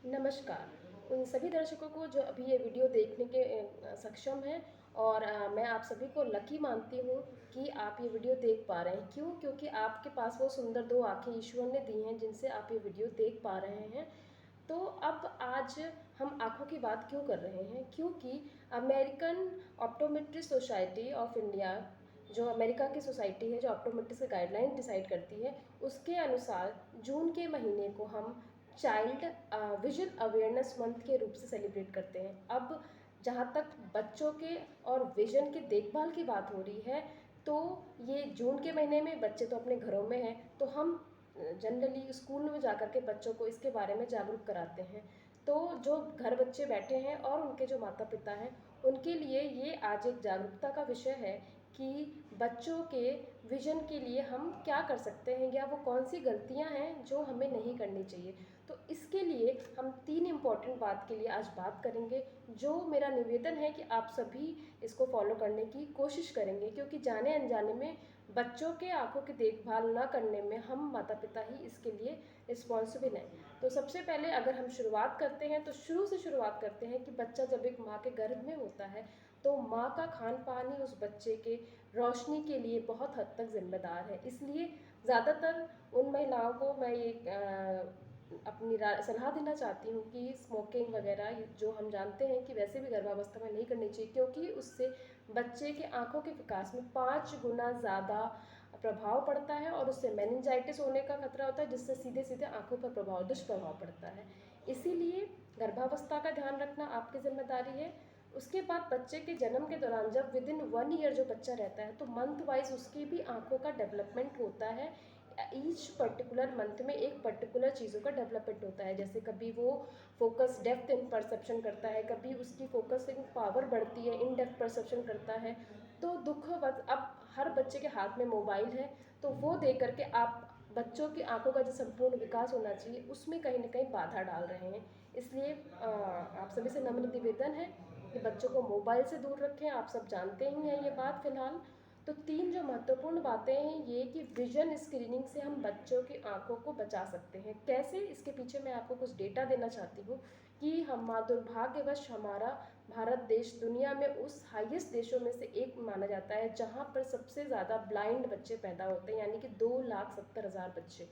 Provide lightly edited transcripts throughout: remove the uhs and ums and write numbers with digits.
नमस्कार। उन सभी दर्शकों को जो अभी ये वीडियो देखने के सक्षम हैं और मैं आप सभी को लकी मानती हूँ कि आप ये वीडियो देख पा रहे हैं। क्यों? क्योंकि आपके पास वो सुंदर 2 आँखें ईश्वर ने दी हैं जिनसे आप ये वीडियो देख पा रहे हैं। तो अब आज हम आँखों की बात क्यों कर रहे हैं? क्योंकि American optometrist society of India, जो अमेरिका की सोसाइटी है जो ऑप्टोमेट्रिस्ट की गाइडलाइन डिसाइड करती है, उसके अनुसार जून के महीने को हम चाइल्ड विजन अवेयरनेस मंथ के रूप से सेलिब्रेट करते हैं। अब जहाँ तक बच्चों के और विजन की देखभाल की बात हो रही है, तो ये जून के महीने में बच्चे तो अपने घरों में हैं, तो हम जनरली स्कूल में जाकर के बच्चों को इसके बारे में जागरूक कराते हैं। तो जो घर बच्चे बैठे हैं और उनके जो माता पिता हैं, उनके लिए ये आज एक जागरूकता का विषय है कि बच्चों के विजन के लिए हम क्या कर सकते हैं या वो कौन सी गलतियां हैं जो हमें नहीं करनी चाहिए। तो इसके लिए हम 3 इम्पॉर्टेंट बात के लिए आज बात करेंगे, जो मेरा निवेदन है कि आप सभी इसको फॉलो करने की कोशिश करेंगे, क्योंकि जाने अनजाने में बच्चों के आँखों की देखभाल ना करने में हम माता पिता ही इसके लिए रिस्पॉन्सिबल हैं। तो सबसे पहले अगर हम शुरुआत करते हैं तो शुरू से शुरुआत करते हैं कि बच्चा जब एक माँ के गर्भ में होता है, तो माँ का खान पान ही उस बच्चे के रोशनी के लिए बहुत हद तक जिम्मेदार है। इसलिए ज़्यादातर उन महिलाओं को मैं ये अपनी सलाह देना चाहती हूँ कि स्मोकिंग वगैरह जो हम जानते हैं कि वैसे भी गर्भावस्था में नहीं करनी चाहिए, क्योंकि उससे बच्चे के आँखों के विकास में 5 गुना ज़्यादा प्रभाव पड़ता है और उससे मेनिंजाइटिस होने का खतरा होता है, जिससे सीधे सीधे आँखों पर दुष्प्रभाव पड़ता है। इसीलिए गर्भावस्था का ध्यान रखना आपकी जिम्मेदारी है। उसके बाद बच्चे के जन्म के दौरान जब विदिन 1 ईयर जो बच्चा रहता है, तो मंथ वाइज उसकी भी आँखों का डेवलपमेंट होता है। ईच पर्टिकुलर मंथ में एक पर्टिकुलर चीज़ों का डेवलपमेंट होता है। जैसे कभी वो फोकस डेप्थ इन परसेप्शन करता है, कभी उसकी फोकसिंग पावर बढ़ती है, इन डेप्थ परसेप्शन करता है। तो दुखवत अब हर बच्चे के हाथ में मोबाइल है, तो वो दे करके आप बच्चों की आंखों का जो संपूर्ण विकास होना चाहिए उसमें कहीं ना कहीं बाधा डाल रहे हैं। इसलिए आप सभी से नम्र निवेदन है कि बच्चों को मोबाइल से दूर रखें। आप सब जानते ही हैं ये बात फिलहाल। तो 3 जो महत्वपूर्ण बातें हैं ये कि विजन स्क्रीनिंग से हम बच्चों की आंखों को बचा सकते हैं। कैसे? इसके पीछे मैं आपको कुछ डेटा देना चाहती हूँ कि हम दुर्भाग्यवश हमारा भारत देश दुनिया में उस हाईएस्ट देशों में से एक माना जाता है जहाँ पर सबसे ज़्यादा ब्लाइंड बच्चे पैदा होते हैं, यानी कि 2,70,000 बच्चे।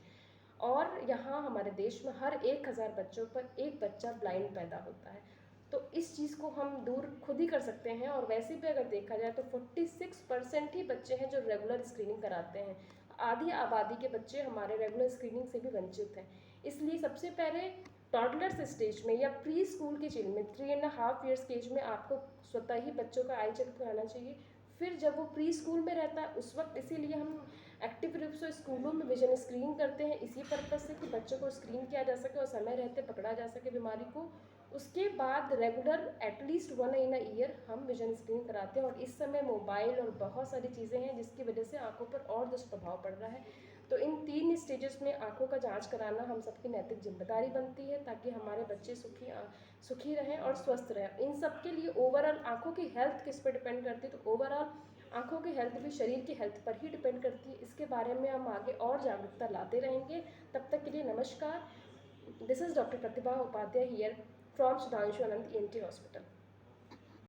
और यहाँ हमारे देश में हर 1,000 बच्चों पर एक बच्चा ब्लाइंड पैदा होता है। तो इस चीज़ को हम दूर खुद ही कर सकते हैं। और वैसे भी अगर देखा जाए तो 46% ही बच्चे हैं जो रेगुलर स्क्रीनिंग कराते हैं। आधी आबादी के बच्चे हमारे रेगुलर स्क्रीनिंग से भी वंचित हैं। इसलिए सबसे पहले टॉडलर्स स्टेज में या प्री स्कूल के चीज में 3.5 ईयर्स के एज में आपको स्वतः ही बच्चों का आई चेक कराना चाहिए। फिर जब वो प्री स्कूल में रहता है उस वक्त, इसीलिए हम एक्टिव रूप से स्कूलों में विजन स्क्रीनिंग करते हैं, इसी पर्पज से कि बच्चों को स्क्रीन किया जा सके और समय रहते पकड़ा जा सके बीमारी को। उसके बाद regular at least 1 in a year हम विजन स्क्रीन कराते हैं। और इस समय मोबाइल और बहुत सारी चीज़ें हैं जिसकी वजह से आंखों पर और दुष्प्रभाव पड़ रहा है। तो इन 3 स्टेजेस में आंखों का जांच कराना हम सबकी नैतिक जिम्मेदारी बनती है, ताकि हमारे बच्चे सुखी रहें और स्वस्थ रहें। इन सब के लिए ओवरऑल आंखों की हेल्थ किस पर डिपेंड करती है? तो ओवरऑल आंखों की हेल्थ भी शरीर की हेल्थ पर ही डिपेंड करती है। इसके बारे में हम आगे और जागरूकता लाते रहेंगे। तब तक के लिए नमस्कार। This is doctor Pratibha Upadhyay here from Sudhanshu Anand ENT hospital.